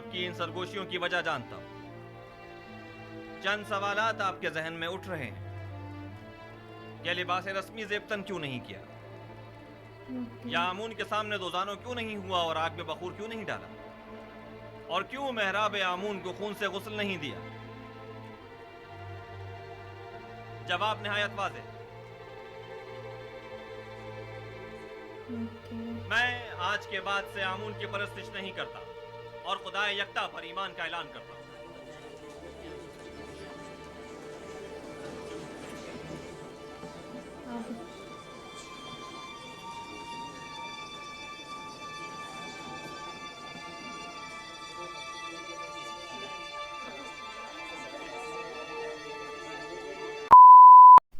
आपकी इन सरगोशियों की वजह जानता हूं। चंद सवालात आपके जहन में उठ रहे हैं। ये लिबास रस्मी ज़ेबतन क्यों नहीं किया? या आमून के सामने दोजानो क्यों नहीं हुआ और आग में बखूर क्यों नहीं डाला? और क्यों मेहराब आमून को खून से गुस्ल नहीं दिया? जवाब निहायत वाज़ेह। मैं आज के बाद से आमून की परस्तिश नहीं करता और खुदाए यकता पर ईमान का ऐलान करता हूं।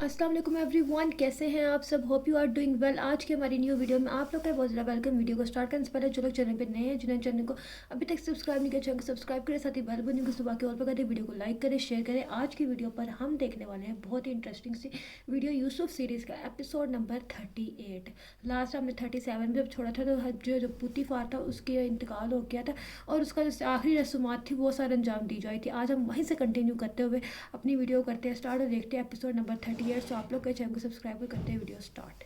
अस्सलाम वालेकुम एवरीवन, कैसे हैं आप सब? Hope you are doing well. आज की हमारी न्यू वीडियो में आप लोग का बहुत ज़्यादा वेलकम। वीडियो को स्टार्ट करने से पहले जो लोग चैनल पे नए हैं, जिन्होंने चैनल को अभी तक सब्सक्राइब नहीं किया, चैनल को सब्सक्राइब करें, साथ ही बेल बटन को दबा के ऑल पर करें, वीडियो को लाइक करें, शेयर करें। आज की वीडियो पर हम देखने वाले हैं बहुत ही इंटरेस्टिंग सी वीडियो, यूसुफ सीरीज़ का एपिसोड नंबर 38। लास्ट हमने 37 में जब छोड़ा था तो जो पुतीफार था उसके इंतकाल हो गया था और उसका जो आखिरी रसूमात थी वो सारे अंजाम दी जाती थी। आज हम वहीं से कंटिन्यू करते हुए अपनी वीडियो करते हैं स्टार्ट और देखते हैं एपिसोड नंबर 38। तो आप लोग के चैनल को सब्सक्राइब करते हैं, वीडियो स्टार्ट।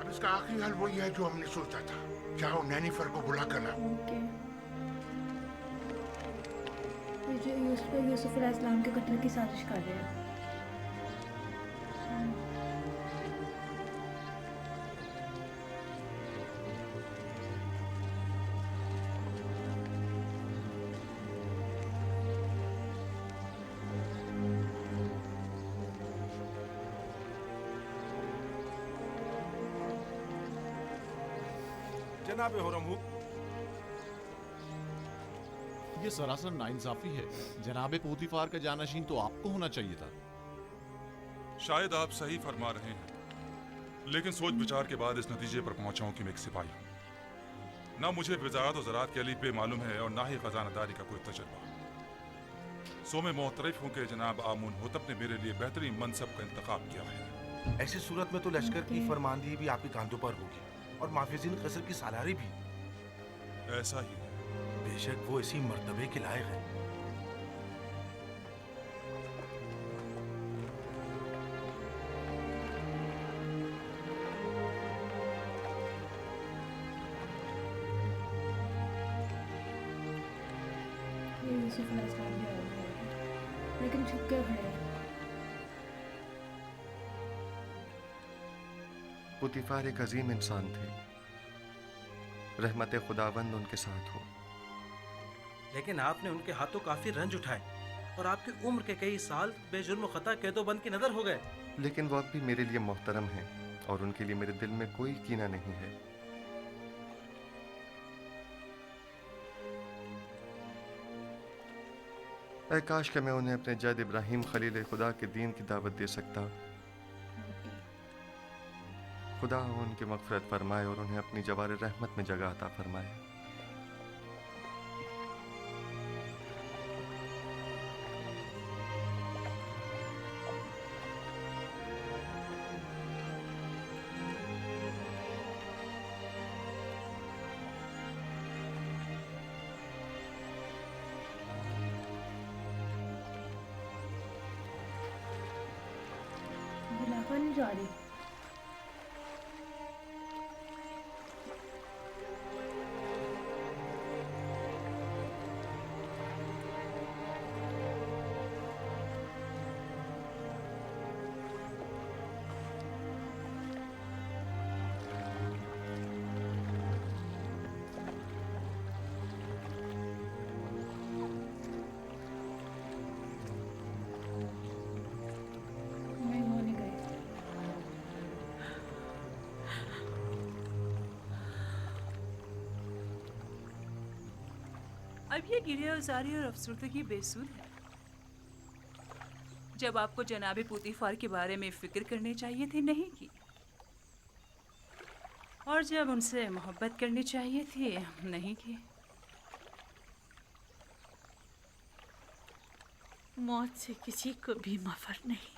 अब इसका आखिरी हल वही है जो हमने सोचा था। जाओ नैनीफर को बुला कर लाओ। ओके, जो यूसुफ अलैहिस्सलाम के कत्ल की साजिश कर रहे हैं। जनाब हुरमुख, ये सरासर नाइंसाफी है। जनाब पोतीफार का जानशीन तो आपको होना चाहिए था। शायद आप सही फरमा रहे हैं, लेकिन सोच विचार के बाद इस नतीजे पर पहुंचा हूं कि मैं एक सिपाही हूं। ना मुझे वजारत और ज़राअत के अलीफ मालूम है और ना ही खजानदारी का कोई तजर्बा। सो मैं मोहतरफ हूं कि जनाब आमून होतब ने मेरे लिए बेहतरीन मनसब का इंतखाब किया है। ऐसी सूरत में तो लश्कर की फरमानदी भी आपके कांधों पर होगी और माफिजीन कसर की सालारी भी। ऐसा ही है। बेशक वो इसी मर्तबे के लायक है। ये यूसुफ अलैहिस्सलाम भी आ रहे हैं, लेकिन छुप के खड़े हैं। पुतीफार एक अजीम इंसान थे, रहमत खुदावंद उनके साथ हो। लेकिन आपने उनके हाथों काफी रंज उठाए और आपकी उम्र के कई साल बेजुर्म खता कैदोबंद की नजर हो गए। लेकिन वो अब भी मेरे लिए मोहतरम हैं और उनके लिए मेरे दिल में कोई कीना नहीं है। ऐ काश कि मैं उन्हें अपने जद इब्राहिम खलील खुदा के दीन की दावत दे सकता। खुदा उनकी मग़फ़िरत फरमाए और उन्हें अपनी जवार रहमत में जगह अता फरमाए। बुलावा नहीं जा रही। नहीं, वो नहीं गए। अब ये गिरियाज़ारी और अफसरदगी बेसुध है। जब आपको जनाब पुतीफार के बारे में फिक्र करनी चाहिए थी, नहीं की। और जब उनसे मोहब्बत करनी चाहिए थी, नहीं की। मौत से किसी को भी मफर नहीं।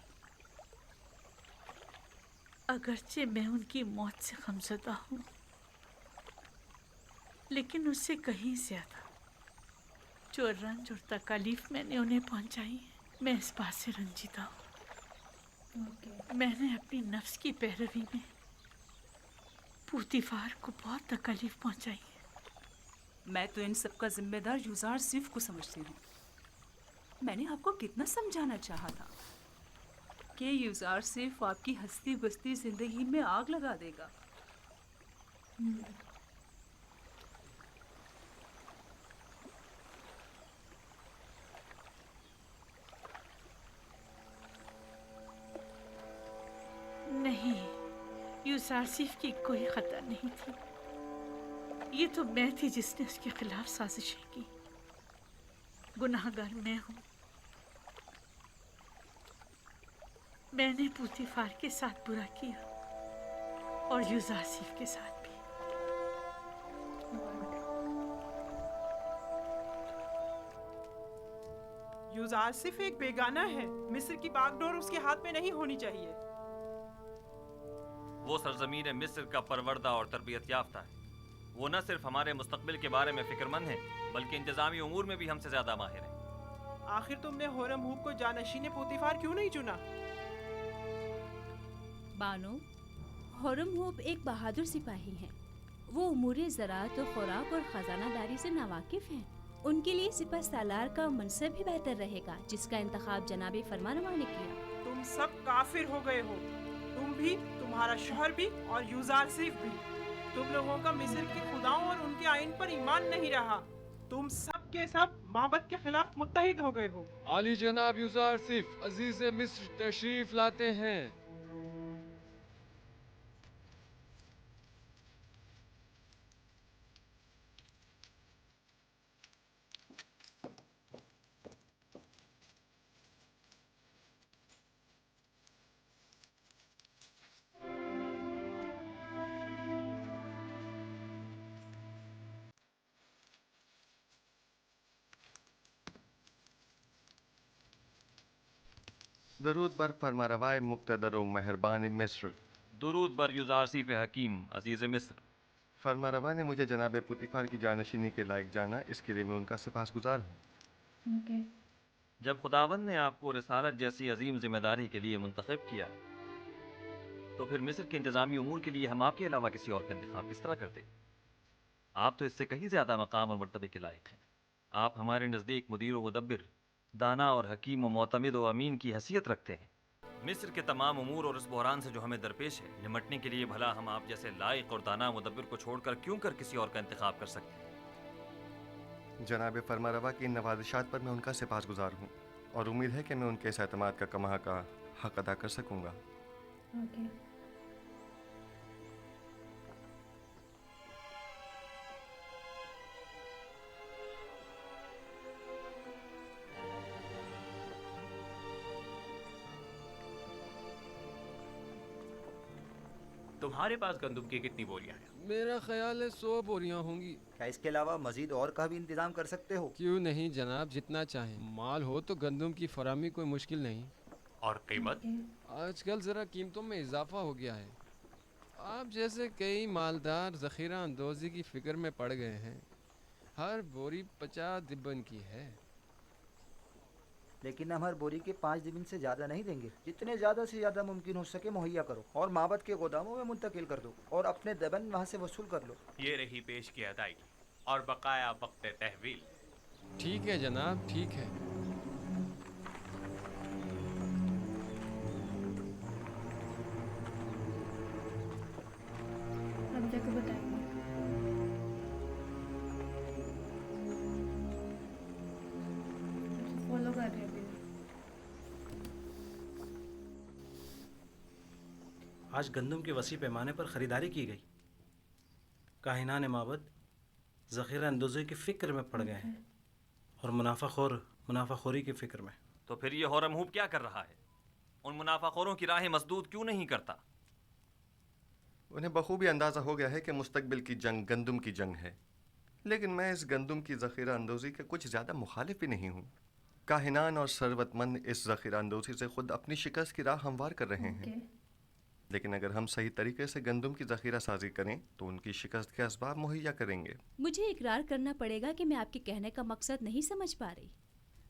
अगरचे मैं उनकी मौत से गमज़दा हूँ, लेकिन उससे कहीं ज़्यादा जो रंज और तकलीफ मैंने उन्हें पहुँचाई है, मैं इस बात से रंजीदा हूँ। मैंने अपनी नफ्स की पैरवी में पूतीफार को बहुत तकलीफ पहुँचाई है। मैं तो इन सब का जिम्मेदार यूज़ार सिर्फ को समझती हूँ। मैंने आपको कितना समझाना चाहा था कि यूज़ार सिर्फ आपकी हंसती बसती जिंदगी में आग लगा देगा। नहीं, यूसासिफ की कोई खता नहीं थी। ये तो मैं थी जिसने उसके खिलाफ साजिशें की। गुनाहगार मैं हूँ। मैंने पूतीफार के साथ बुरा किया और यूसासिफ के साथ भी। यूज़ार सिर्फ एक बेगाना है। मिस्र की बागडोर उसके हाथ में नहीं होनी चाहिए। वो सरजमीन मिस्र का परवरदा और तरबियत याफ्ता है। वो न सिर्फ हमारे मुस्तकबिल के बारे में फिक्रमंद है, बल्कि इंतजामी उमूर में भी हमसे ज्यादा माहिर है। आखिर तुमने होरम हूब को जानशीन पूतीफार क्यों नहीं चुना? बानो, होरम हूब एक बहादुर सिपाही हैं। वो उमूर ज़राअत और खुराक और ख़जानादारी से नावाकिफ़ हैं। उनके लिए सिपह सालार का मनसब ही बेहतर रहेगा, जिसका इंतखाब जनाब फरमानवा ने किया। तुम सब काफिर हो गए हो, तुम भी, तुम्हारा शोहर भी और यूज़ार सिर्फ भी। तुम लोगों का मिस्र के खुदाओं और उनके आइन पर ईमान नहीं रहा। तुम सब के सब माबद के खिलाफ मुत्तहिद हो गए हो। आली जनाब यूज़ार सिर्फ अजीज मिस्र तशरीफ लाते हैं। दरूद बर फरमारवाए मुक्तदर व मेहरबान मिस्र। दुरूद बर यूज़ारसीफ हकीम अजीज़ मिस्र। फरमारवा ने मुझे जनाब पुतीफार की जानशीनी के लायक जाना, इसके लिए मैं उनका सपासगुजार हूँ। जब खुदावंद ने आपको रिसालत जैसी अजीम जिम्मेदारी के लिए मुंतखब किया, तो फिर मिस्र के इंतजामी उमूर के लिए हम आपके अलावा किसी और का इंतखाब किस तरह करते? आप तो इससे कहीं ज्यादा मकाम और मर्तबे के लायक हैं। आप हमारे नज़दीक मुदीर व मुदब्बिर, दाना और हकीम व मोतमिद व अमीन की हैसियत रखते हैं। मिस्र के तमाम उमूर और इस बहरान से जो हमें दरपेश है, निमटने के लिए भला हम आप जैसे लायक और दाना मुदब्बिर को छोड़कर क्यों कर किसी और का इंतखाब कर सकते हैं? जनाब फरमारवा की इन नवाजिशात पर मैं उनका सपासगुजार हूँ और उम्मीद है कि मैं उनके इस एतमाद का कमा का हक अदा कर सकूँगा। तुम्हारे पास गंदुम की कितनी बोरियां हैं? मेरा ख्याल है 100 बोरियां होंगी। क्या इसके अलावा मजीद और का भी इंतजाम कर सकते हो? क्यों नहीं जनाब, जितना चाहें। माल हो तो गंदुम की फरामी कोई मुश्किल नहीं। और कीमत? आजकल ज़रा कीमतों में इजाफा हो गया है। आप जैसे कई मालदार ज़ख़ीरा अंदोज़ी की फ़िक्र में पड़ गए हैं। हर बोरी 50 दिब्बन की है। लेकिन हम हर बोरी के 5 दिबिन से ज़्यादा नहीं देंगे। जितने ज़्यादा से ज़्यादा मुमकिन हो सके मुहैया करो और माबद के गोदामों में मुंतकिल कर दो और अपने दबन वहाँ से वसूल कर लो। ये रही पेश की अदायगी और बकाया वक्त तहवील। ठीक है जनाब, ठीक है। अब जाकर बताएंगे। फॉलो कर रहे हैं। आज गंदम के वसी पैमाने पर ख़रीदारी की गई। काहिनान माबद ज़ख़ीरा अंदोज़ी की फ़िक्र में पड़ गए हैं और मुनाफाखोरी की फ़िक्र में। तो फिर ये होरम हूब क्या कर रहा है? उन मुनाफाखोरों की राहें मसदूद क्यों नहीं करता? उन्हें बखूबी अंदाज़ा हो गया है कि मुस्तकबिल की जंग गंदुम की जंग है, लेकिन मैं इस गंदुम की ज़ख़ीरा अंदोज़ी के कुछ ज़्यादा मुखालिफ भी नहीं हूँ। काहिनान और सरवतमंद इस ज़ख़ीरा अंदोज़ी से खुद अपनी शिकस्त की राह हमवार कर रहे हैं। लेकिन अगर हम सही तरीके से गंदम की ज़ख़ीरा साजी करें तो उनकी शिकस्त के असबाब मुहैया करेंगे। मुझे इकरार करना पड़ेगा कि मैं आपके कहने का मकसद नहीं समझ पा रही।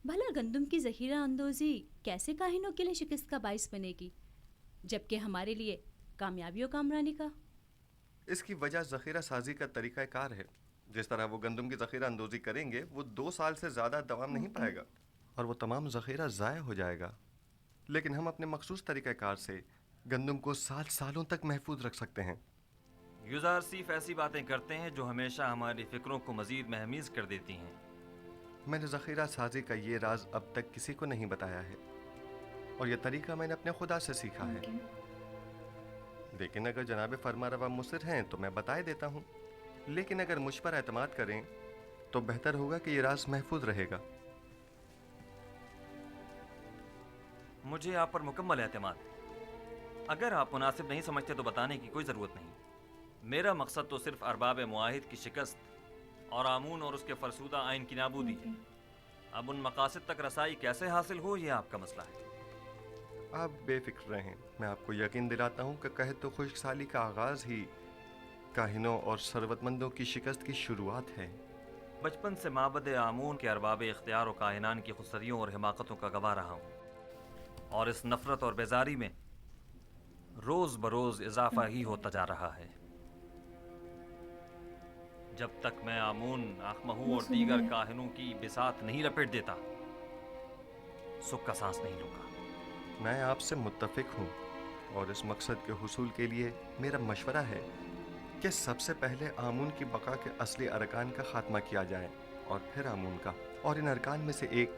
भला गंदम की ज़ख़ीरा अंदोज़ी कैसे काहिनों के लिए शिकस्त का बाइस बनेगी, जबकि हमारे लिए कामयाबी और कामरानी का? इसकी वजह ज़ख़ीरा साजी का तरीक़ाकार है। जिस तरह वो गंदम की ज़ख़ीरा अंदोज़ी करेंगे वो 2 साल से ज़्यादा दवाम नहीं पाएगा और वो तमाम ज़ख़ीरा ज़ाया हो जाएगा। लेकिन हम अपने मखसूस तरीक़ाकार से गंदम को 7 सालों तक महफूज रख सकते हैं। यूज़ार सिर्फ ऐसी बातें करते हैं जो हमेशा हमारी फ़िक्रों को मज़ीद महमीज़ कर देती हैं। मैंने ज़ख़ीरा साजी का ये राज अब तक किसी को नहीं बताया है और ये तरीका मैंने अपने खुदा से सीखा है। लेकिन अगर जनाब फरमारवा मुसिर हैं तो मैं बताए देता हूँ, लेकिन अगर मुझ पर एतमाद करें तो बेहतर होगा कि ये राज महफूज रहेगा। मुझे आप पर मुकम्मल एतमाद है। अगर आप मुनासिब नहीं समझते तो बताने की कोई ज़रूरत नहीं। मेरा मकसद तो सिर्फ अरबाब मुआहिद की शिकस्त और आमून और उसके फरसूदा आइन की नाबूदी है। अब उन मकासद तक रसाई कैसे हासिल हो ये आपका मसला है। आप बेफिक्र रहें, मैं आपको यकीन दिलाता हूँ कि कहे तो खुशहाली का आगाज़ ही काहिनों और सरवतमंदों की शिकस्त की शुरुआत है। बचपन से माबद आमून के अरबाब इख्तियार और काहिनान की खुसरियों और हिमाकतों का गवाह रहा हूँ, और इस नफ़रत और बेजारी में रोज़ बरोज़ इजाफा ही होता जा रहा है। जब तक मैं आमून, आखमहू और दीगर काहिनों की बिसात नहीं लपेट देता, सुख का सांस नहीं लूँगा। मैं आपसे मुत्तफिक हूँ और इस मकसद के हुसूल के लिए मेरा मशवरा है कि सबसे पहले आमून की बका के असली अरकान का खात्मा किया जाए और फिर आमून का। और इन अरकान में से एक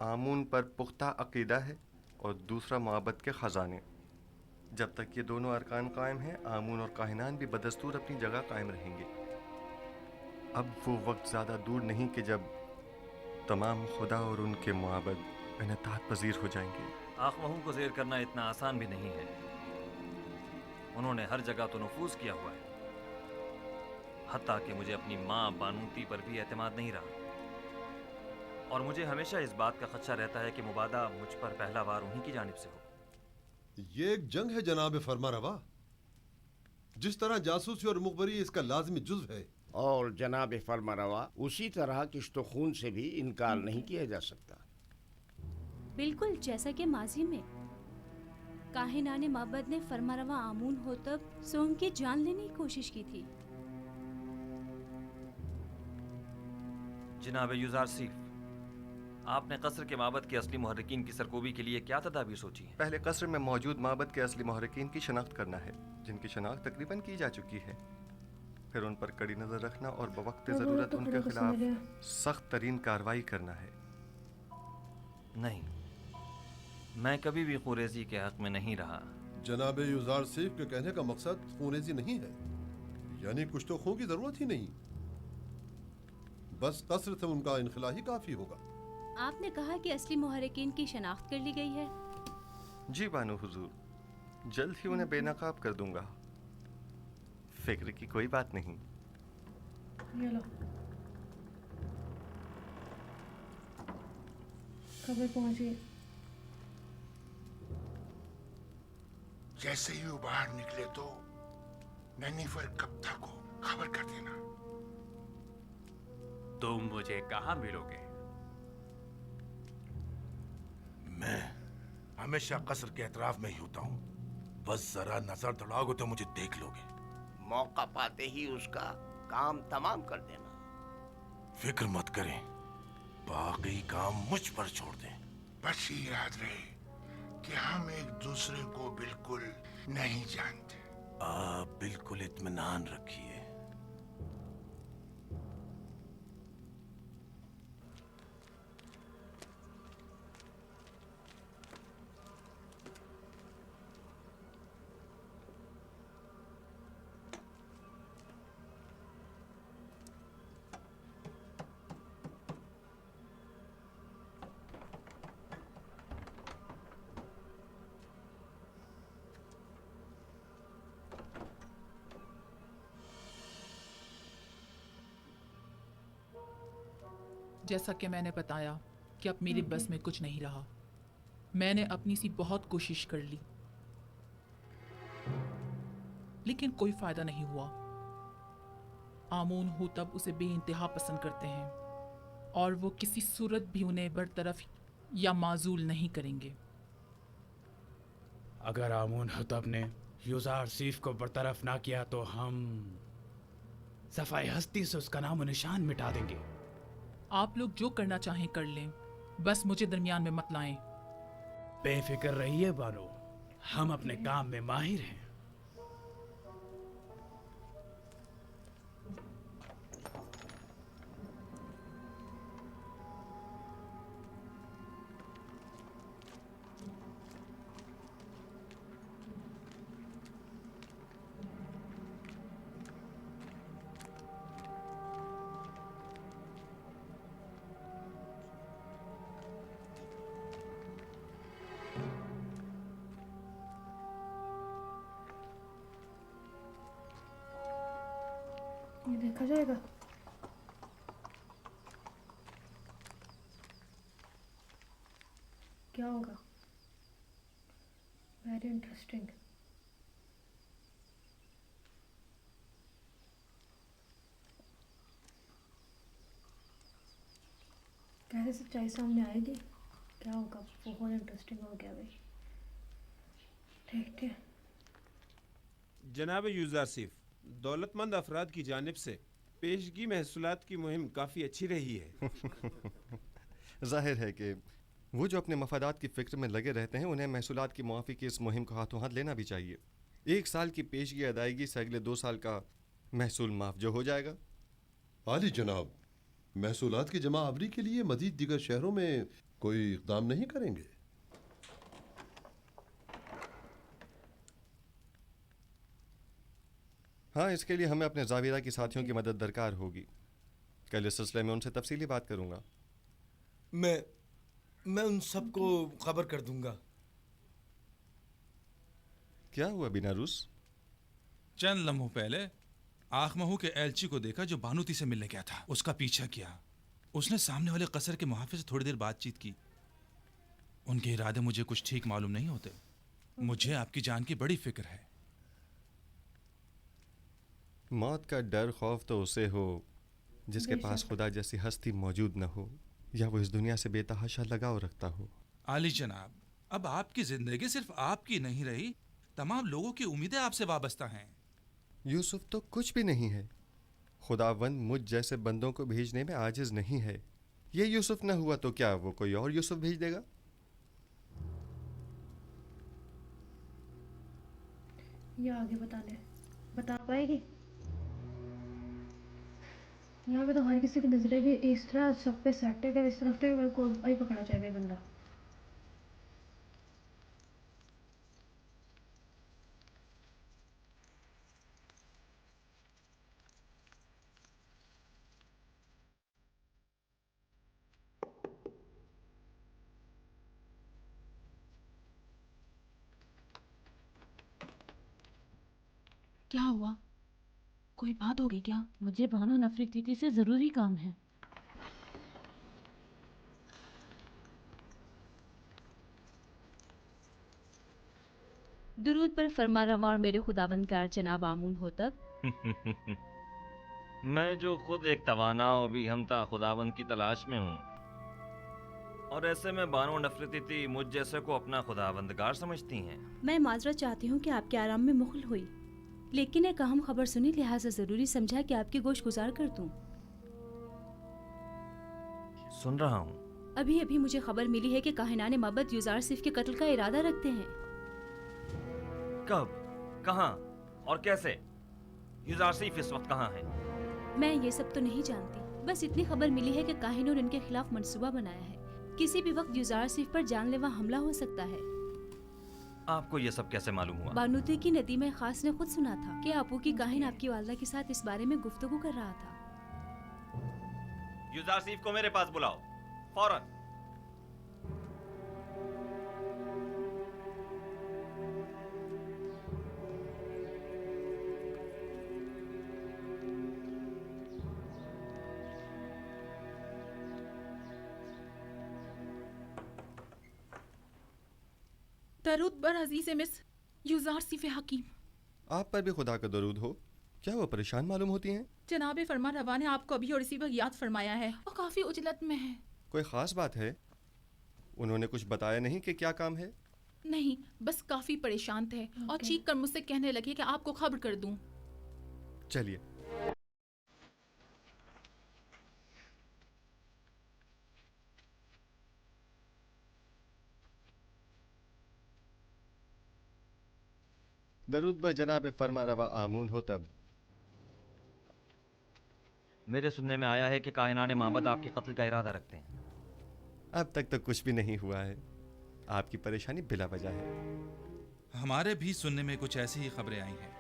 आमून पर पुख्ता अकीदा है और दूसरा मोहब्बत के ख़जाने। जब तक ये दोनों अरकान कायम हैं, आमून और काहिनान भी बदस्तूर अपनी जगह कायम रहेंगे। अब वो वक्त ज़्यादा दूर नहीं कि जब तमाम खुदा और उनके मुआबद इनतात पजीर हो जाएंगे। आखमहू को ज़ेर करना इतना आसान भी नहीं है। उन्होंने हर जगह तो नफूज किया हुआ है, हत्ता कि मुझे अपनी माँ बानूती पर भी एतमाद नहीं रहा, और मुझे हमेशा इस बात का खदशा रहता है कि मुबादा मुझ पर पहला वार उन्हीं की जानिब से हो। ये एक जंग है जनाब फरमारवा। जिस तरह जासूसी और मुखबरी इसका लाजमी जुज़्व है, और जनाब फरमारवा उसी तरह किश्तो खून से भी इनकार नहीं किया जा सकता। बिल्कुल जैसा कि माजी में काहिनाने माबद ने फरमारवा आमून हो तब सोम की जान लेने की कोशिश की थी। जनाब यूज़ार सिफ, आपने कसर के माबद के असली मुहर्रिकीन की सरकोबी के लिए क्या तदाबीर सोची है? पहले कसर में मौजूद माबद के असली मुहर्रिकीन की शनाख्त करना है, जिनकी शनाख्त तकरीबन की जा चुकी है। फिर उन पर कड़ी नज़र रखना और बवक्त ज़रूरत उनके खिलाफ सख्त तरीन कार्रवाई करना है। नहीं, मैं कभी भी खुरेजी के हक में नहीं रहा। जनाब यूज़ार सिफ के कहने का मकसद खूनेजी नहीं है, यानी कुछ तो खून की जरूरत ही नहीं, बस कसर से उनका इनखला ही काफी होगा। आपने कहा कि असली मुहर्रिकीन की शनाख्त कर ली गई है। जी बानो हुजूर, जल्द ही उन्हें बेनकाब कर दूंगा, फिक्र की कोई बात नहीं। ये लो, खबर पहुंच गई। जैसे ही वो बाहर निकले तो नैनीफर कप्ता को खबर कर देना। तुम मुझे कहाँ मिलोगे? मैं हमेशा कसर के एतराफ में ही होता हूँ, बस जरा नजर दौड़ाओगे तो मुझे देख लोगे। मौका पाते ही उसका काम तमाम कर देना। फिक्र मत करें, बाकी काम मुझ पर छोड़ दें। बस ये याद रहे कि हम एक दूसरे को बिल्कुल नहीं जानते। आप बिल्कुल इत्मीनान रखिए। जैसा कि मैंने बताया कि अब मेरी बस में कुछ नहीं रहा। मैंने अपनी सी बहुत कोशिश कर ली, लेकिन कोई फायदा नहीं हुआ। आमून हुतब उसे बेइंतहा पसंद करते हैं और वो किसी सूरत भी उन्हें बरतरफ या माजूल नहीं करेंगे। अगर आमून हुतब ने यूज़ार सीफ को बरतरफ ना किया तो हम सफाई हस्ती से उसका नाम निशान मिटा देंगे। आप लोग जो करना चाहें कर लें, बस मुझे दरमियान में मत लाएं। बेफिक्र रहिए बानो, हम अपने काम में माहिर हैं। ये देखा जाएगा। क्या होगा? Very interesting. कैसे सच्चाई सामने आएगी? क्या होगा? बहुत इंटरेस्टिंग हो गया भाई। देखते हैं। जनाब यूज़र सिफ, दौलतमंद अफराद की जानिब से पेशगी महसूलात की मुहिम काफ़ी अच्छी रही है। जाहिर है कि वो जो अपने मफादात की फ़िक्र में लगे रहते हैं, उन्हें महसूलात की मुआफ़ी की इस मुहिम को हाथों हाथ लेना भी चाहिए। 1 साल की पेशगी अदायगी से अगले 2 साल का महसूल माफ़ जो हो जाएगा। आली जनाब, महसूलात की जमा आवरी के लिए मज़ीद दीगर शहरों में कोई इक़दाम नहीं करेंगे? हाँ, इसके लिए हमें अपने ज़ाविरा की साथियों की मदद दरकार होगी। कल इस सिलसिले में उनसे तफसीली बात करूँगा। मैं उन सबको खबर कर दूंगा। क्या हुआ बिनारूस? चंद लम्हों पहले आखमहू के एलची को देखा जो बानूती से मिलने गया था। उसका पीछा किया। उसने सामने वाले कसर के मुहाफिज से थोड़ी देर बातचीत की। उनके इरादे मुझे कुछ ठीक मालूम नहीं होते। मुझे आपकी जान की बड़ी फिक्र है। मौत का डर खौफ तो उसे हो जिसके पास खुदा जैसी हस्ती मौजूद न हो, या वो इस दुनिया से बेतहाशा लगाव रखता हो। आली जनाब, अब आपकी जिंदगी सिर्फ आपकी नहीं रही, तमाम लोगों की उम्मीदें आपसे वाबस्ता हैं। यूसुफ तो कुछ भी नहीं है। खुदावंद मुझ जैसे बंदों को भेजने में आजिज नहीं है। ये यूसुफ न हुआ तो क्या वो कोई और यूसुफ भेज देगा? ये आगे बता पाएगी? यहाँ पे तो हर किसी की नजरें भी इस तरह सब पे सेट है कि इस तरफ तो मेरे को वही पकड़ा जाएगा बंदा। क्या हुआ? कोई बात होगी क्या? मुझे बानो नफरीती से जरूरी काम है। दुरूद पर फरमा रवा मेरे खुदाबंदगार जनाब आमून हुतब। मैं जो खुद एक तवाना और भी हमता खुदाबंद की तलाश में हूँ, और ऐसे में बानो नफरती मुझ जैसे को अपना खुदाबंदगार समझती हैं। मैं माजरत चाहती हूँ कि आपके आराम में मुखल हुई, लेकिन एक अहम खबर सुनी, लिहाजा जरूरी समझा कि आपकी गोश गुजार कर दूं। सुन रहा हूँ। अभी अभी मुझे खबर मिली है कि काहिनाने मबद यूज़ार सिफ के कत्ल का इरादा रखते हैं। कब, कहाँ और कैसे? यूज़ार सिफ इस वक्त कहाँ है? मैं ये सब तो नहीं जानती, बस इतनी खबर मिली है कि काहिनों ने उनके खिलाफ मंसूबा बनाया है। किसी भी वक्त यूज़ार सिफ पर जानलेवा हमला हो सकता है। आपको ये सब कैसे मालूम हुआ? बानूती की नदीम खास ने खुद सुना था कि आपू की काहिन आपकी वालदा के साथ इस बारे में गुफ्तगू कर रहा था। यूज़ार सिफ को मेरे पास बुलाओ, फौरन। दरूद बर अजीज़ मिस यूज़ार सिफ हकीम। आप पर भी खुदा का दरूद हो। क्या वो परेशान मालूम होती हैं? जनाब फरमा रवा ने आपको अभी और इसी वक्त याद फरमाया है और काफ़ी उजलत में है। कोई ख़ास बात है? उन्होंने कुछ बताया नहीं कि क्या काम है? नहीं, बस काफ़ी परेशान थे और चीख कर मुझसे कहने लगे कि आपको खबर कर दूं। चलिए। दरूद ब जनाब फरमा रवा आमून हो तब। मेरे सुनने में आया है कि कायनात माबद आपके कत्ल का इरादा रखते हैं। अब तक तो कुछ भी नहीं हुआ है। आपकी परेशानी बिला वजह है। हमारे भी सुनने में कुछ ऐसी ही खबरें आई हैं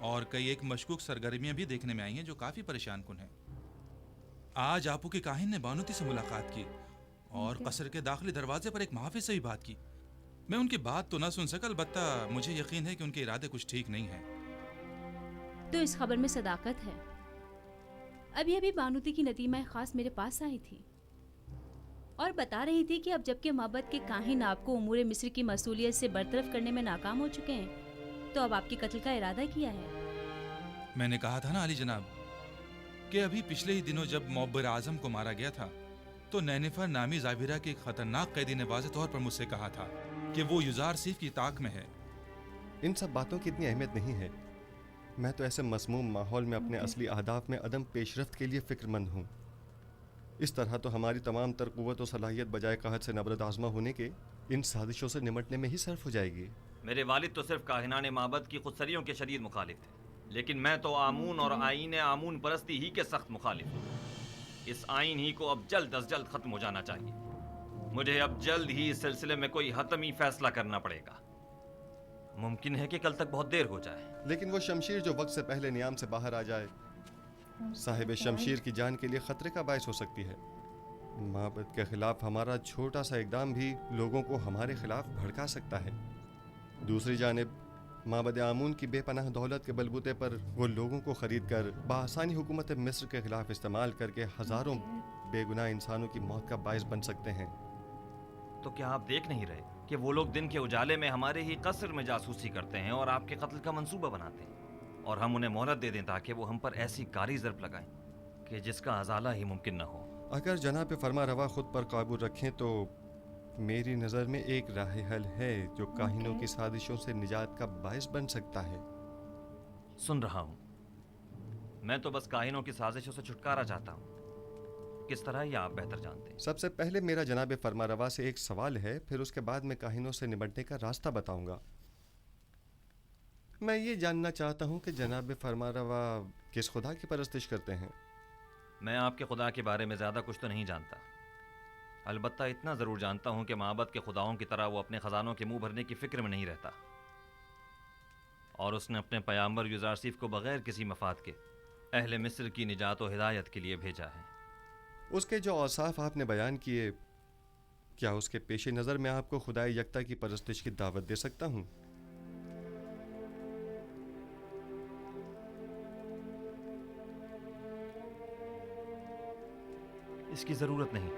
और कई एक मशकूक सरगर्मियां भी देखने में आई हैं जो काफ़ी परेशान कुन हैं। आज आपू के काहिन ने बानुती से मुलाकात की और कसर के दाखिली दरवाजे पर एक मुहाफिज से भी बात की। मैं उनकी बात तो ना सुन सका, अलबत्ता मुझे यकीन है कि उनके इरादे कुछ ठीक नहीं हैं। तो इस खबर में सदाकत है। अभी अभी बानुती की नतीमा खास मेरे पास आई थी और बता रही थी कि अब जबकि माबद के काहिन आपको उमूर मिस्र की मसूलियत से बरतरफ करने में नाकाम हो चुके हैं, तो अब आपके कत्ल का इरादा किया है। मैंने कहा था ना अली जनाब कि अभी पिछले ही दिनों जब मौबर आजम को मारा गया था तो नैनिफर नामी जाबिरा के एक खतरनाक कैदी ने वाज़ेह तौर पर मुझसे कहा था कि वो युजार सिफ की ताक में है। इन सब बातों की इतनी अहमियत नहीं है। मैं तो ऐसे मसमूम माहौल में अपने असली अहदाफ में अदम पेशरफ्त के लिए फ़िक्रमंद हूँ। इस तरह तो हमारी तमाम तर क़ुव्वत और सलाहियत बजाय कहत से नबरद आज़मा होने के इन साजिशों से निमटने में ही सर्फ हो जाएगी। मेरे वालिद तो सिर्फ काहिनान माबद की खुदसरियों के शदीद मुखालिफ थे, लेकिन मैं तो आमून और आईन आमून परस्ती ही के सख्त मुखालिफ हूँ। इस आइन ही को अब जल्द अज जल्द ख़त्म हो जाना चाहिए। मुझे अब जल्द ही इस सिलसिले में कोई हतमी फैसला करना पड़ेगा। मुमकिन है कि कल तक बहुत देर हो जाए, लेकिन वो शमशीर जो वक्त से पहले नियाम से बाहर आ जाए साहिब शमशीर की जान के लिए खतरे का बायस हो सकती है। माबद के खिलाफ हमारा छोटा सा इकदाम भी लोगों को हमारे खिलाफ भड़का सकता है। दूसरी जानिब माबद आमून की बेपनाह दौलत के बलबूते पर वो लोगों को ख़रीद कर बआसानी हुकूमत मिस्र के खिलाफ इस्तेमाल करके हज़ारों बेगुनाह इंसानों की मौत का बायस बन सकते हैं। तो क्या आप देख नहीं रहे कि वो लोग दिन के उजाले में हमारे ही कसर में जासूसी करते हैं और आपके कत्ल का मंसूबा बनाते हैं, और हम उन्हें मोहलत दे दें ताकि वो हम पर ऐसी कारी ज़रब लगाएं कि जिसका अजाला ही मुमकिन न हो। अगर जनाब फरमा रवा खुद पर काबू रखें तो मेरी नज़र में एक राह हल है जो काहिनों की साजिशों से निजात का बायस बन सकता है। सुन रहा हूँ। मैं तो बस काहिनों की साजिशों से छुटकारा चाहता हूँ। किस तरह ये आप बेहतर जानते हैं। सबसे पहले मेरा जनाब फरमा रवा से एक सवाल है, फिर उसके बाद मैं काहिनों से निपटने का रास्ता बताऊंगा। मैं ये जानना चाहता हूँ कि जनाब फरमा रवा किस खुदा की परस्तिश करते हैं। मैं आपके खुदा के बारे में ज़्यादा कुछ तो नहीं जानता, अलबत्ता इतना ज़रूर जानता हूँ कि माबद के खुदाओं की तरह वो अपने ख़जानों के मुंह भरने की फ़िक्र में नहीं रहता, और उसने अपने पैगंबर यूज़ारसीफ को बग़ैर किसी मफाद के अहले मिस्र की निजात और हिदायत के लिए भेजा है। उसके जो औसाफ आपने बयान किए, क्या उसके पेश नज़र मैं आपको खुदाए यकता की परस्तिश की दावत दे सकता हूँ? इसकी ज़रूरत नहीं,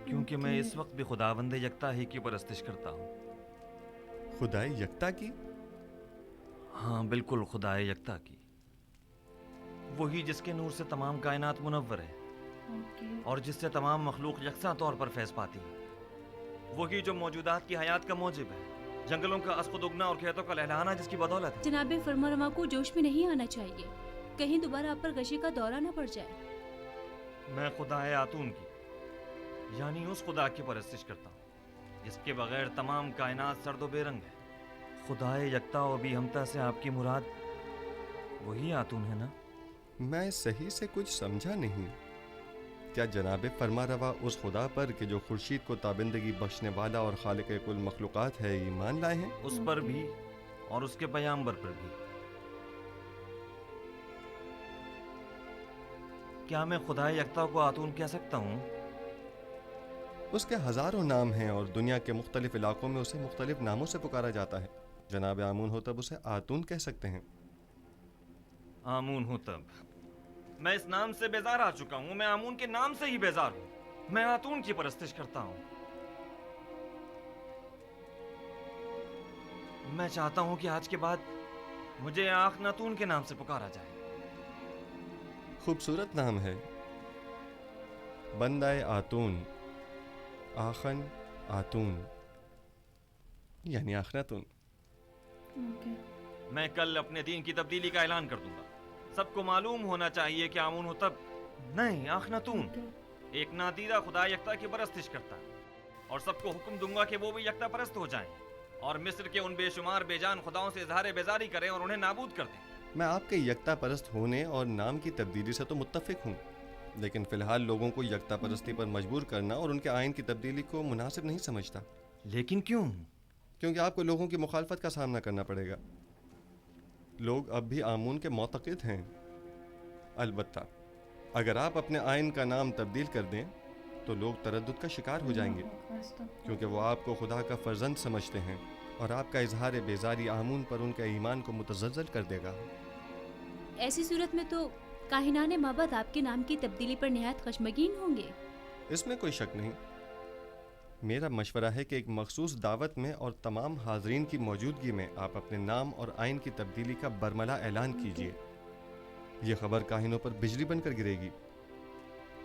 क्योंकि मैं इस वक्त भी खुदावंद यकता ही की परस्तिश करता हूँ। खुदाए यकता की? हाँ बिल्कुल, खुदाए यकता की, वही जिसके नूर से तमाम कायनात मुनव्वर है और जिससे तमाम मखलूक यकसा तौर पर फैज़ पाती है। वही जो मौजूदात की हयात का मौजिब है, जंगलों का अस्क़ उगना और खेतों का लहलहाना जिसकी बदौलत है। जनाब फरमा को जोश में नहीं आना चाहिए, कहीं दोबारा आप पर गशी का दौरा न पड़ जाए। मैं खुदाए आतून की यानी उस खुदा की परस्तिश करता हूँ जिसके बगैर तमाम कायनात सर्द व बेरंग है। खुदाए यकता और भी हमता से आपकी मुराद वही आतून है ना? मैं सही से कुछ समझा नहीं। क्या जनाब फरमा रवा उस खुदा पर कि जो खुर्शीद को ताबिंदगी बख्शने वाला और खालिक कुल मखलूक़ात है ईमान लाए हैं? उस पर भी और उसके पैगंबर पर भी। क्या मैं खुदाए यकता को आतून कह सकता हूँ? उसके हज़ारों नाम हैं और दुनिया के मुख्तलिफ इलाकों में उसे मुख्तलिफ नामों से पुकारा जाता है। जनाब आमून हो तब उसे आतून कह सकते हैं। आमून हो तब? मैं इस नाम से बेजार आ चुका हूँ। मैं आमून के नाम से ही बेजार हूँ। मैं आतून की परस्तिश करता हूँ। मैं चाहता हूं कि आज के बाद मुझे आखनातून के नाम से पुकारा जाए। खूबसूरत नाम है, बंदाए आतून, आखन आतून यानी आखनातून। मैं कल अपने दीन की तब्दीली का ऐलान कर दूंगा। सबको मालूम होना चाहिए कि आमून हो तब नहीं, आखनातून एक नादीदा खुदा यकता की परस्तिश करता है, और सबको हुक्म दूंगा कि वो भी यकता परस्त हो जाएं और मिस्र के उन बेशुमार बेजान खुदाओं से इजहार बेजारी करें और उन्हें नाबूद कर दें। मैं आपके यकता परस्त होने और नाम की तब्दीली से तो मुत्तफिक हूँ, लेकिन फिलहाल लोगों को यकता परस्ती पर मजबूर करना और उनके आइन की तब्दीली को मुनासिब नहीं समझता। लेकिन क्यों? क्योंकि आपको लोगों की मुखालफत का सामना करना पड़ेगा। लोग अब भी आमून के मोतक़िद हैं। अलबत्ता अगर आप अपने आइन का नाम तब्दील कर दें तो लोग तरद्दुद का शिकार हो जाएंगे, क्योंकि वो आपको खुदा का फर्जंद समझते हैं और आपका इजहार बेजारी आमून पर उनके ईमान को मुतज़्ज़ल कर देगा। ऐसी सूरत में तो काहिनाने माबद आपके नाम की तब्दीली पर निहायत खशमगीन होंगे। इसमें कोई शक नहीं। मेरा मशवरा है कि एक मखसूस दावत में और तमाम हाज़रीन की मौजूदगी में आप अपने नाम और आइन की तब्दीली का बरमला ऐलान कीजिए। ये खबर काहिनों पर बिजली बनकर गिरेगी,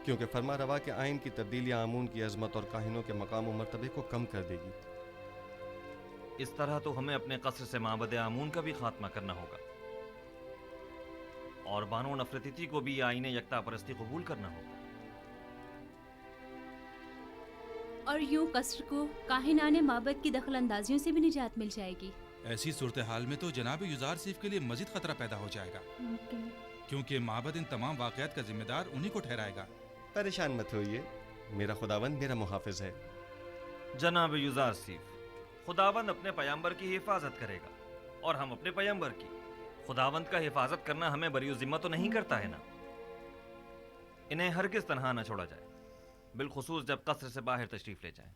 क्योंकि फरमा रवा के आइन की तब्दीली आमून की अजमत और काहिनों के मकाम और मर्तबे को कम कर देगी। इस तरह तो हमें अपने कसर से माबद आमून का भी खात्मा करना होगा और बानो नफरती को भी आईने यकता परस्ती कबूल करना होगा। और यूं कसर को काहिनाने माबद की दखल अंदाजियों से भी निजात मिल जाएगी। ऐसी सूरत हाल में तो जनाब युजार सिफ के लिए मजीद खतरा पैदा हो जाएगा, क्योंकि माबद इन तमाम वाक़यात का जिम्मेदार उन्हीं को ठहराएगा। परेशान मत होइए, मेरा खुदावंद मेरा मुहाफिज है। जनाब युजार सिफ, खुदावंद अपने पैगंबर की हिफाजत करेगा और हम अपने पैगंबर की। खुदावंद का हिफाजत करना हमें बरी ज़िम्मा तो नहीं करता है ना। इन्हें हरगिज़ तन्हा न छोड़ा जाए, बिलखुसूस जब कसर से बाहर तशरीफ ले जाएं।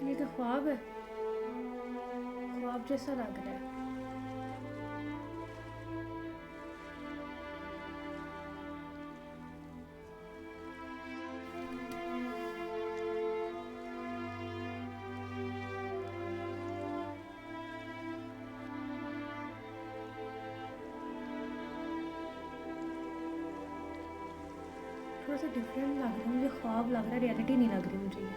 ये तो ख्वाब है, ख्वाब जैसा लग रहा है। थोड़ा सा डिफरेंट लग रहा है मुझे, ख्वाब लग रहा है, रियलिटी नहीं लग रही मुझे ये।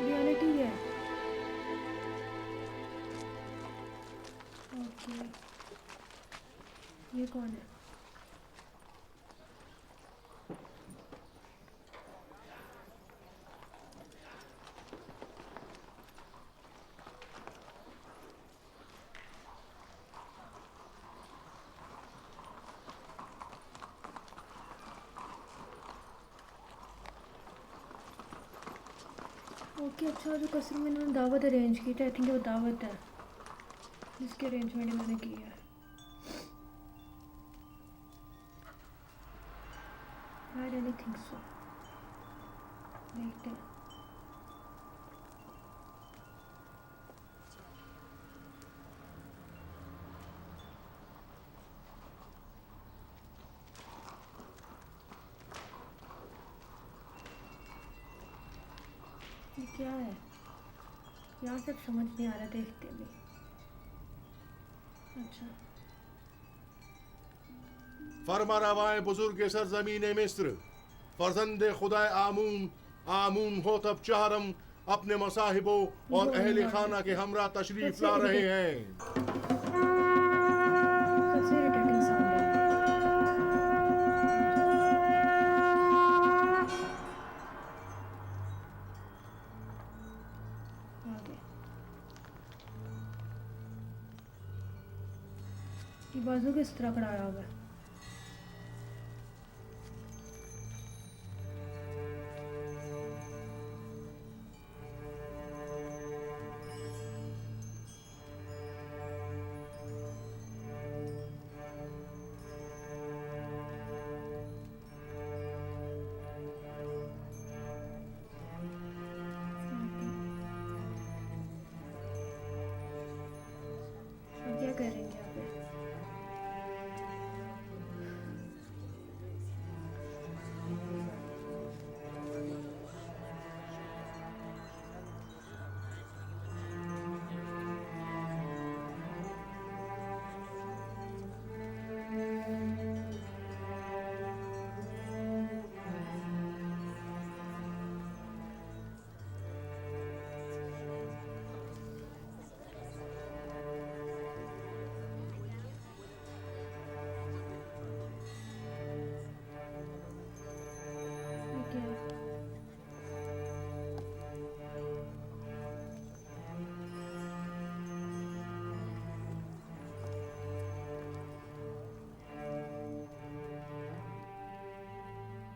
रियलिटी है। ओके, ये कौन है? ओके, अच्छा जो कसर में इन्होंने दावत अरेंज की थी, आई थिंक वो दावत है जिसकी अरेंजमेंट मैंने की है। I really think so. देखते हैं। ये क्या है? यहाँ से समझ नहीं आ रहा, देखते भी। अच्छा, फरमा रवाए बुजुर्ग सरजमीन मिस्र, फर्जंद खुदा आमून, आमून हो तब चाहरम अपने मसाहिबों और अहले खाना के हमरा तशरीफ ला रहे हैं। ये बाजू किस तरह खड़ा हुआ है?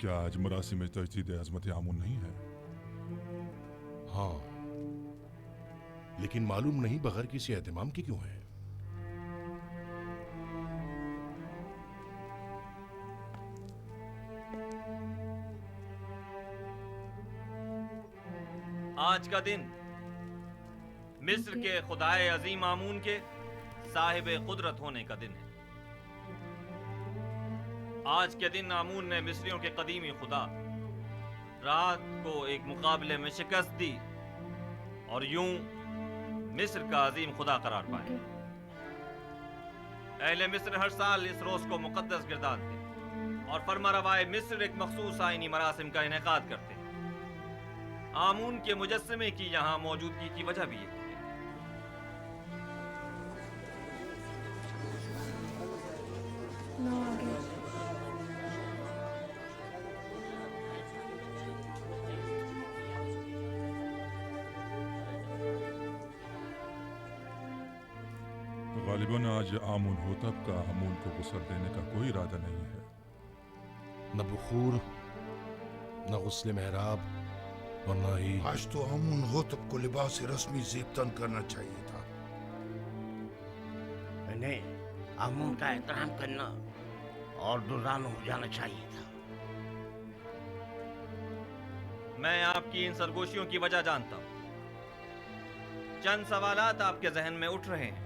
क्या आज मरासिम तजदीद अज़मत आमून नहीं है? हाँ, लेकिन मालूम नहीं बगैर किसी एहतमाम के क्यों है। आज का दिन मिस्र के खुदाए अजीम आमून के साहिब कुदरत होने का दिन है। आज के दिन आमून ने मिस्रियों के कदीमी खुदा रात को एक मुकाबले में शिकस्त दी और यूं मिस्र का अजीम खुदा करार पाया। अहले मिस्र हर साल इस रोज को मुकद्दस गिरदारते और फरमारवाए मिस्र एक मखसूस आईनी मरासिम का इनेकाद करते। आमून के मुजस्समे की यहाँ मौजूदगी की वजह भी है। गालिबन आज आमून होतब का आमून को गुस्ल देने का कोई इरादा नहीं है। न बुखूर, न गुस्ल महराब और न ही आज तो आमून होतब को लिबास रस्मी ज़ेबतन करना चाहिए था। इन्हें आमून का एहतराम करना और दुर्रान हो जाना चाहिए था। मैं आपकी इन सरगोशियों की वजह जानता हूं। चंद सवालात आपके जहन में उठ रहे हैं।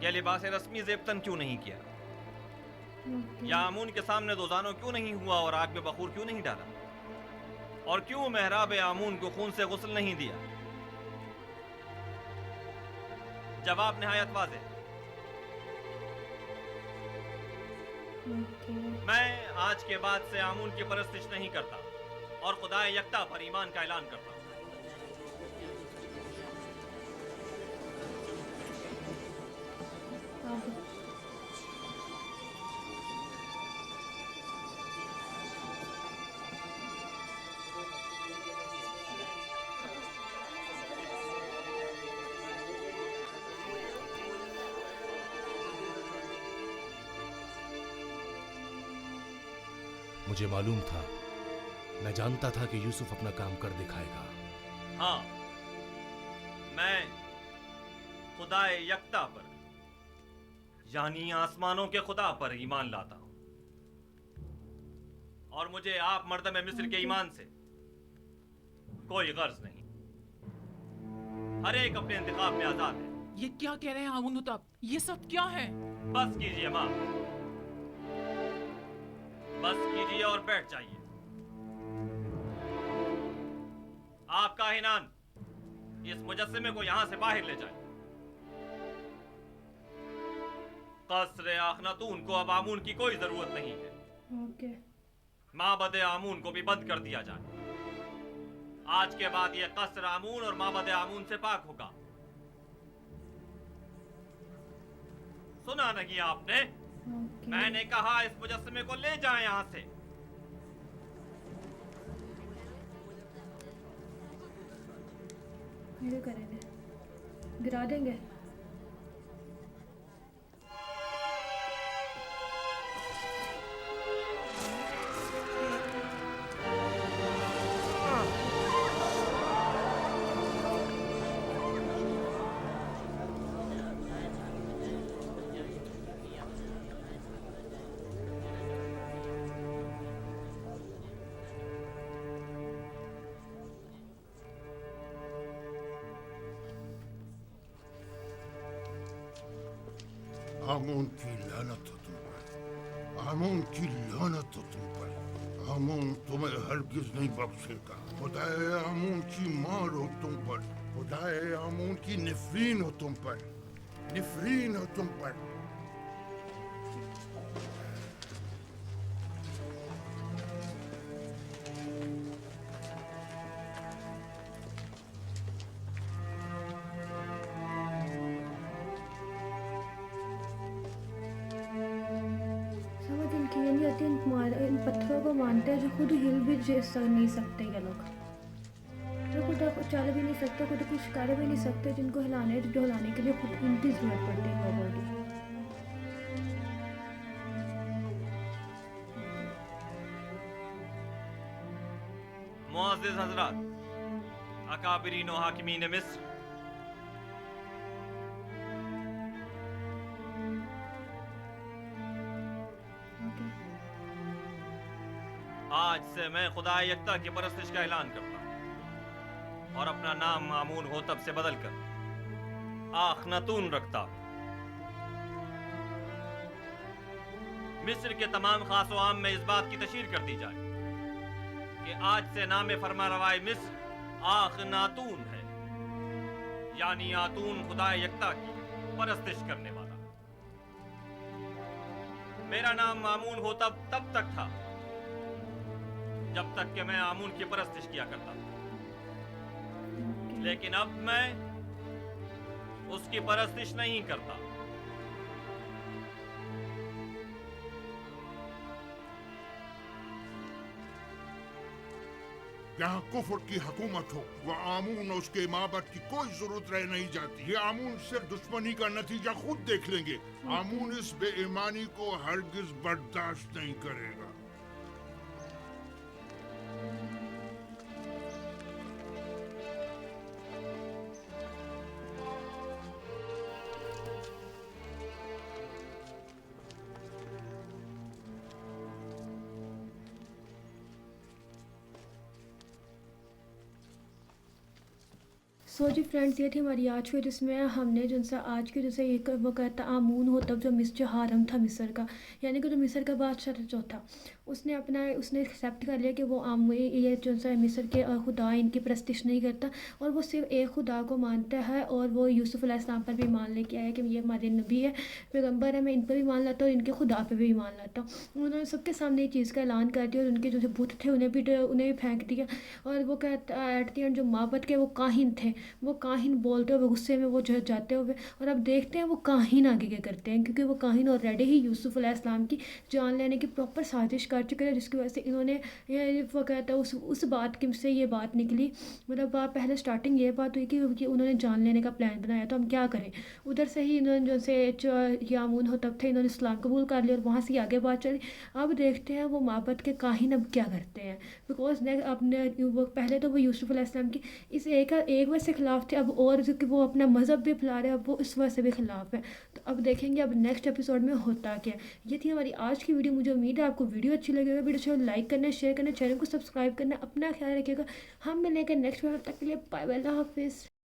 यह लिबास रस्मी ज़ेबतन क्यों नहीं किया? या आमून के सामने दोजानो क्यों नहीं हुआ और आग में बखूर क्यों नहीं डाला? और क्यों मेहराब आमून को खून से गुस्ल नहीं दिया? जवाब निहायत वाज़ेह। मैं आज के बाद से आमून की परस्तिश नहीं करता और खुदाए यकता पर ईमान का ऐलान करता हूं। मुझे मालूम था, मैं जानता था कि यूसुफ अपना काम कर दिखाएगा। हाँ, मैं खुदाए यकता पर यानी आसमानों के खुदा पर ईमान लाता हूं और मुझे आप मर्दम मिस्र के ईमान से कोई गर्ज नहीं। हर एक अपने इंतखाब में आजाद है। ये क्या कह रहे हैं आमून होतब? ये सब क्या है? बस कीजिए माँ, बस कीजिए और बैठ जाइए। आप काहिनान इस मुजस्समे को यहां से बाहर ले जाए। कसरे आखनातून को अब आमून की कोई जरूरत नहीं है। माबद आमून को भी बंद कर दिया जाए। आज के बाद यह कसर आमून और माबद आमून से पाक होगा। सुना नहीं आपने? मैंने कहा इस मुजस्समे को ले जाएं यहां से। ये करेंगे, गिरा देंगे। आमून की लानत हो तुम पर, आमून की लानत हो तुम पर। आमून तुम्हें हरगिज नहीं बख्शेगा। खुदाए आमून की मार हो तुम पर, खुदाए आमून की निफरीन हो तुम पर, निफरीन हो तुम पर। इन पत्थरों को मानते हैं जो खुद हिल भी नहीं सकते। ये लोग जो खुद चल भी नहीं सकते, खुद कुछ कर भी नहीं सकते, जिनको हिलाने डुलाने के लिए खुद इनकी जरूरत पड़ती है लोगों की। मुअज़्ज़िज़ हज़रात, अकाबिरीन व हाकिमीन मिस्र, आज से मैं खुदा यकता की परस्तिश का ऐलान करता हूँ और अपना नाम आमून होतब से बदलकर आखनतून रखता हूँ। मिस्र के तमाम खास व आम में इस बात की तशहीर कर दी जाए कि आज से नाम फरमारवाए मिस्र आखनातून है, यानी आतून खुदा यकता की परस्तिश करने वाला। मेरा नाम आमून होतब तब तक था जब तक कि मैं आमून की परस्तिश किया करता था, लेकिन अब मैं उसकी परस्तिश नहीं करता। यहाँ कुफर की हुकूमत हो, वह आमून और उसके माबद की कोई जरूरत रह नहीं जाती। ये आमून सिर्फ दुश्मनी का नतीजा खुद देख लेंगे। आमून इस बेईमानी को हरगिज बर्दाश्त नहीं करेगा। सो जी फ्रेंड्स, ये थी हमारी आज की, जिसमें हमने जो आज की जैसे एक वो कहता आमून हो तब जो मिस्र हारम था मिस्र का, यानी कि जो मिस्र का बादशाह जो था उसने एक्सेप्ट कर लिया कि वो ये जो सा मिस्र के खुदा इनकी प्रस्तिश नहीं करता और वो सिर्फ एक खुदा को मानता है। और वो यूसुफ अलैहिस्सलाम पर भी मान लेके आया कि ये हमारे नबी है, पैगम्बर है, मैं इन पर भी मान लाता हूँ और इनके खुदा पर भी मान लाता हूँ। उन्होंने सबके सामने ये चीज़ का ऐलान कर दिया और उनके जो बुत थे उन्हें भी फेंक दिया। और वो कहता एट द एंड जो माबद के वो काहिन थे, वो काहिन बोलते हुए गुस्से में वो जो जाते हुए, और अब देखते हैं वो काहिन आगे क्या करते हैं, क्योंकि वो काहिन ऑलरेडी ही यूसुफ अलैहिस्सलाम की जान लेने की प्रॉपर साजिश कर चुके थे, जिसकी वजह से इन्होंने वो कहता है उस बात की से ये बात निकली, मतलब पहले स्टार्टिंग ये बात हुई कि उन्होंने जान लेने का प्लान बनाया, तो हम क्या करें। उधर से ही इन्होंने जो से यामून हो तब थे, इन्होंने इस्लाम कबूल कर लिया और वहाँ से आगे बात चली। अब देखते हैं वो माबद के काहिन अब क्या करते हैं, बिकॉज अपने वो पहले तो वो यूसुफ अलैहिस्सलाम की इस एक वजह से ख़िलाफ़ थे, अब और जो कि वो अपना मज़हब भी फैला रहे हैं, अब वो इस वजह से भी ख़िलाफ़ है। तो अब देखेंगे अब नेक्स्ट एपिसोड में होता क्या। ये थी हमारी आज की वीडियो। मुझे उम्मीद है आपको वीडियो अच्छी लगेगी। वीडियो को लाइक करना, शेयर करना, चैनल को सब्सक्राइब करना, अपना ख्याल रखिएगा। हम मिलेंगे नेक्स्ट वीडियो, तक के लिए बाय बाय, अल्लाह हाफिज़।